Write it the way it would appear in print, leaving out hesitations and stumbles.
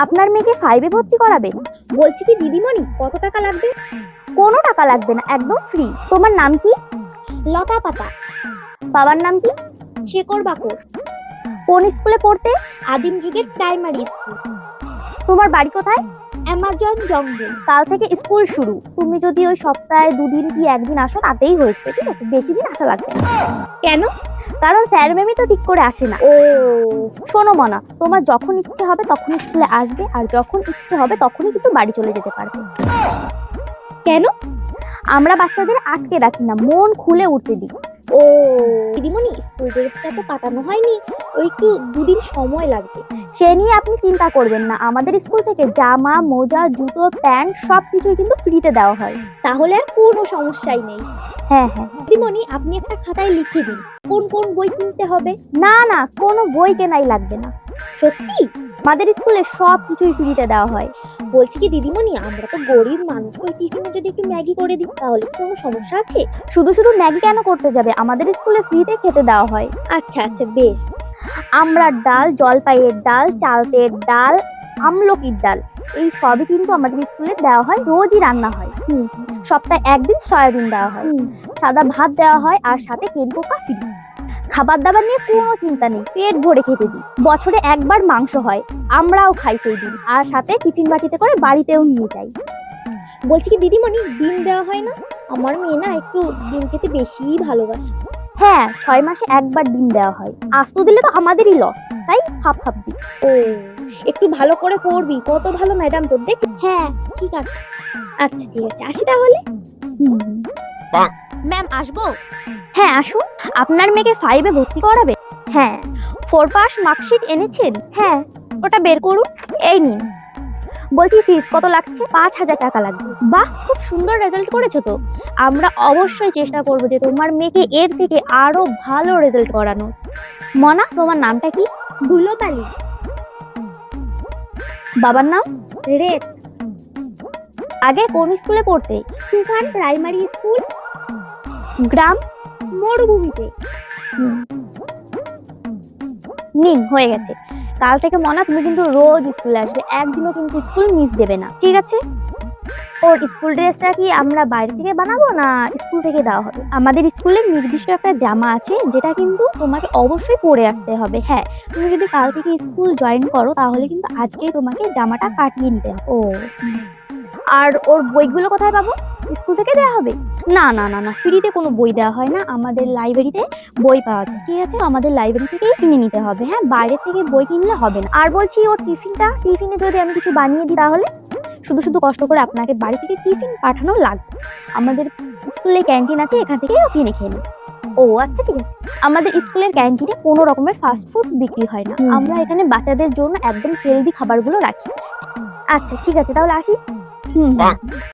আপনার মেয়েকে 5 এ ভর্তি করাবেন? বলছি কি দিদিমণি, কত টাকা লাগবে? কোনো টাকা লাগবে না, একদম ফ্রি। তোমার নাম কি? লতা পাতা। বাবার নাম কি? শেকর বাকর। কোন স্কুলে পড়তে? আদিম যুগের প্রাইমারি স্কুল। তোমার বাড়ি কোথায়? অ্যামাজন জঙ্গল। কাল থেকে স্কুল শুরু। তুমি যদি ওই সপ্তাহে 2 দিন কি 1 দিন আসো তাতেই হয়েছে, ঠিক আছে? বেশি দিন আসা লাগবে না। কেন? কারণ স্যার ম্যামই তো ঠিক করে আসে না। ও, শোনো মনা, তোমার যখন ইচ্ছে হবে তখন স্কুলে আসবে, আর যখন ইচ্ছে হবে তখনই কিন্তু বাড়ি চলে যেতে পারবে। কেন? আমরা বাচ্চাদের আটকে রাখি না, মন খুলে উঠতে দিই। ও দিদিমণি, স্কুল ড্রেসটা তো কাটানো হয়নি, ওই একটু 2 দিন সময় লাগবে। সে নিয়ে আপনি চিন্তা করবেন না, আমাদের স্কুল থেকে জামা, মোজা, জুতো, প্যান্ট সবকিছুই কিন্তু ফ্রিতে দেওয়া হয়। তাহলে আর কোনো সমস্যাই নেই। হ্যাঁ হ্যাঁ। দিদিমণি, আপনি একটা খাতায় লিখে দিন কোন কোন বই কিনতে হবে। না না, কোনো বই কেনাই লাগবে না। সত্যি? আমাদের স্কুলে সবকিছুই ফ্রিতে দেওয়া হয়। বলছি কি দিদিমণি, আমরা তো গরিব মানুষ, ওই টিফিনে যদি একটু ম্যাগি করে দিই তাহলে কি কোনো সমস্যা আছে? শুধু শুধু ম্যাগি কেন করতে যাবে? আমাদের স্কুলে ফ্রিতে খেতে দেওয়া হয়। আচ্ছা আচ্ছা, বেশ। আমড়ার ডাল, জলপাইয়ের ডাল, চালতের ডাল, আমলকির ডাল, এই সবই কিন্তু আমাদের স্কুলে দেওয়া হয়, রোজই রান্না হয়। সপ্তাহে 1 দিন সয়াবিন দেওয়া হয়, সাদা ভাত দেওয়া হয়, আর সাথে কেনপোকা ফ্রি। খাবার দাবার নিয়ে কোনো চিন্তা নেই, পেট ভরে খেতে দিই। বছরে 1 বার মাংস হয়, আমরাও খাই সেই দিন, আর সাথে টিফিন বাটিতে করে বাড়িতেও নিয়ে যাই। বলছি কি দিদিমণি, ডিম দেওয়া হয় না? আমার মেয়ে না একটু ডিম খেতে বেশিই ভালোবাসে। হ্যাঁ, 6 মাসে 1 বার ডিম দেওয়া হয়। আস্ত দিলে তো আমাদেরই লস, তাই হাফ হাফ দিই। ও, একটু ভালো করে করবি, কত ভালো ম্যাডাম তোর, দেখ। হ্যাঁ ঠিক আছে। আচ্ছা ঠিক আছে, আসি তাহলে। ম্যাম আসবো? হ্যাঁ আসুন। আপনার মেয়েকে 5 এ ভর্তি করাবে? হ্যাঁ। 4 পাস মার্কশিট এনেছেন? হ্যাঁ। ওটা বের করুন, এই নিন। বলছি ফিস কত লাগছে? 5,000 টাকা লাগবে। বাহ, খুব সুন্দর রেজাল্ট করেছো তো। আমরা অবশ্যই চেষ্টা করব যে তোমার মেয়েকে এর থেকে আরো ভালো রেজাল্ট করানোর। মনা, তোমার নামটা কি? ধুলোবালি। বাবার নাম? রেত। আগে কোন স্কুলে পড়তে? তুফান প্রাইমারি স্কুল, গ্রাম? মরুভূমিতে। নিন, হয়ে গেছে। কাল থেকে মনা তুমি কিন্তু রোজ স্কুলে আসবে, একদিনও কিন্তু স্কুল মিস দেবে না, ঠিক আছে? ওর স্কুল ড্রেসটা কি আমরা বাইরে থেকে বানাবো না স্কুল থেকে দেওয়া হবে? আমাদের স্কুলে নির্দিষ্ট একটা জামা আছে, যেটা কিন্তু তোমাকে অবশ্যই পরে আসতে হবে। হ্যাঁ, তুমি যদি কাল থেকে স্কুল জয়েন করো তাহলে কিন্তু আজকেই তোমাকে জামাটা কাটিয়ে নিতে হবে। ও, আর ওর বইগুলো কোথায় পাবো? স্কুল থেকে দেওয়া হবে? না না না না, ফ্রিতে কোনো বই দেওয়া হয় না, আমাদের লাইব্রেরিতে বই পাওয়া যায়, ঠিক আছে? আমাদের লাইব্রেরি থেকেই কিনে নিতে হবে। হ্যাঁ, বাইরে থেকে বই কিনলে হবে না। আর বলছি, ওর টিফিনে যদি আমি কিছু বানিয়ে দিই তাহলে? শুধু শুধু কষ্ট করে আপনাকে বাড়ি থেকে টিফিন পাঠানো লাগবে। আমাদের স্কুলে ক্যান্টিন আছে, এখান থেকে কিনে খেয়ে নিই। ও আচ্ছা, ঠিক আছে। আমাদের স্কুলের ক্যান্টিনে কোনো রকমের ফাস্ট ফুড বিক্রি হয় না। আমরা এখানে বাচ্চাদের জন্য একদম হেলদি খাবারগুলো রাখি। আচ্ছা ঠিক আছে, তাহলে আসি।